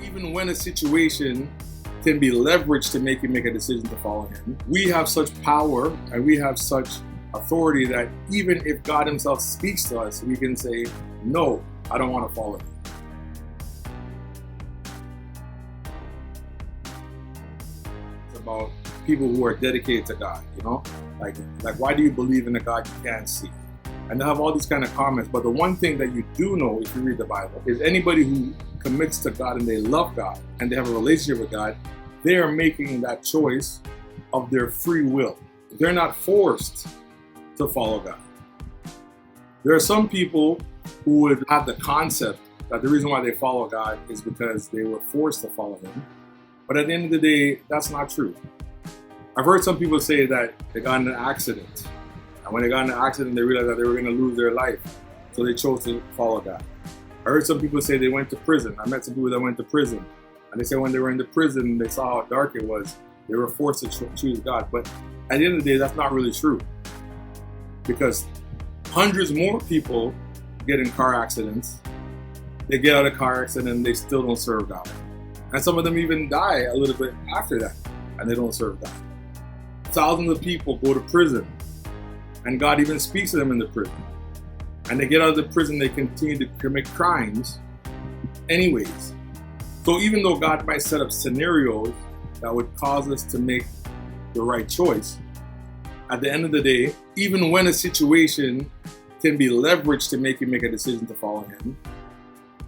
Even when a situation can be leveraged to make you make a decision to follow him, we have such power and we have such authority that even if God himself speaks to us, we can say, no, I don't want to follow him. It's about people who are dedicated to God, you know? Like why do you believe in a God you can't see? And they have all these kind of comments, but the one thing that you do know if you read the Bible is anybody who commits to God and they love God and they have a relationship with God, they are making that choice of their free will. They're not forced to follow God. There are some people who would have the concept that the reason why they follow God is because they were forced to follow him. But at the end of the day, that's not true. I've heard some people say that they got in an accident. And when they got in an accident, they realized that they were going to lose their life. So they chose to follow God. I heard some people say they went to prison. I met some people that went to prison. And they said when they were in the prison, they saw how dark it was. They were forced to choose God. But at the end of the day, that's not really true. Because hundreds more people get in car accidents. They get out of a car accident and they still don't serve God. And some of them even die a little bit after that. And they don't serve God. Thousands of people go to prison. And God even speaks to them in the prison. And they get out of the prison, they continue to commit crimes anyways. So even though God might set up scenarios that would cause us to make the right choice, at the end of the day, even when a situation can be leveraged to make you make a decision to follow him,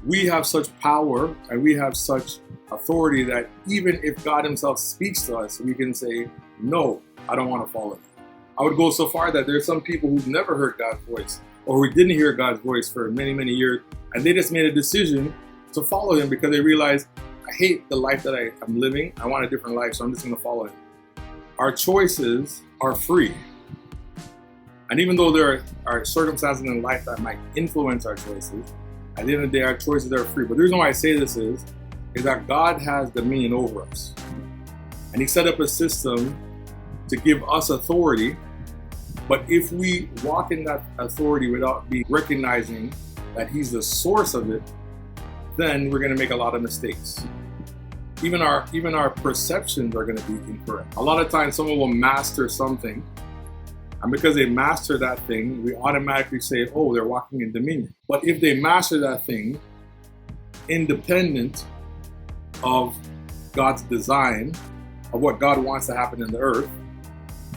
we have such power and we have such authority that even if God himself speaks to us, we can say, no, I don't want to follow him. I would go so far that there's some people who've never heard God's voice or who didn't hear God's voice for many, many years. And they just made a decision to follow him because they realized, I hate the life that I'm living. I want a different life, so I'm just going to follow him. Our choices are free. And even though there are circumstances in life that might influence our choices, at the end of the day, our choices are free. But the reason why I say this is that God has dominion over us. And he set up a system to give us authority. But if we walk in that authority without recognizing that he's the source of it, then we're going to make a lot of mistakes. Even our perceptions are going to be incorrect. A lot of times someone will master something, and because they master that thing, we automatically say, oh, they're walking in dominion. But if they master that thing independent of God's design, of what God wants to happen in the earth,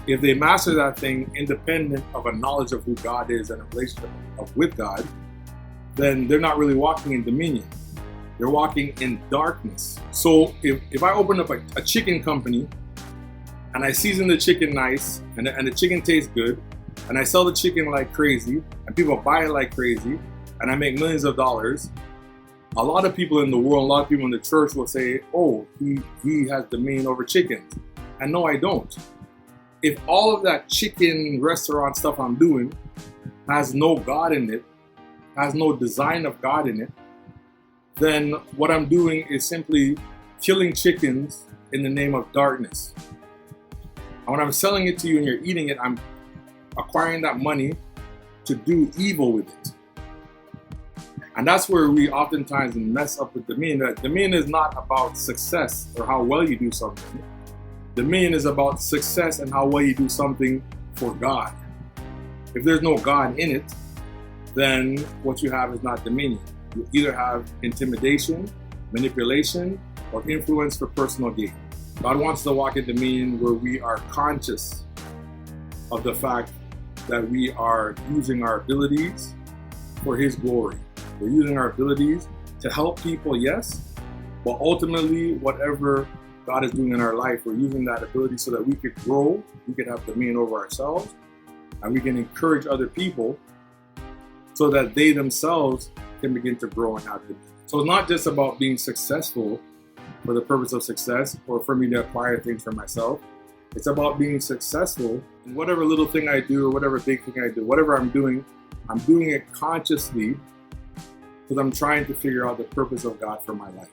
if they master that thing independent of a knowledge of who God is and a relationship with God, then they're not really walking in dominion. They're walking in darkness. So if I open up a chicken company and I season the chicken nice and the chicken tastes good and I sell the chicken like crazy and people buy it like crazy and I make millions of dollars, a lot of people in the world, a lot of people in the church will say, oh, he has dominion over chickens. And no, I don't. If all of that chicken restaurant stuff I'm doing has no God in it, has no design of God in it, then what I'm doing is simply killing chickens in the name of darkness. And when I'm selling it to you and you're eating it, I'm acquiring that money to do evil with it. And that's where we oftentimes mess up with dominion. That dominion is not about success or how well you do something. Dominion is about success and how well you do something for God. If there's no God in it, then what you have is not dominion. You either have intimidation, manipulation, or influence for personal gain. God wants to walk in dominion where we are conscious of the fact that we are using our abilities for his glory. We're using our abilities to help people, yes, but ultimately whatever God is doing in our life, we're using that ability so that we could grow, we could have dominion over ourselves, and we can encourage other people so that they themselves can begin to grow and have dominion. So it's not just about being successful for the purpose of success or for me to acquire things for myself. It's about being successful in whatever little thing I do or whatever big thing I do, whatever I'm doing it consciously because I'm trying to figure out the purpose of God for my life.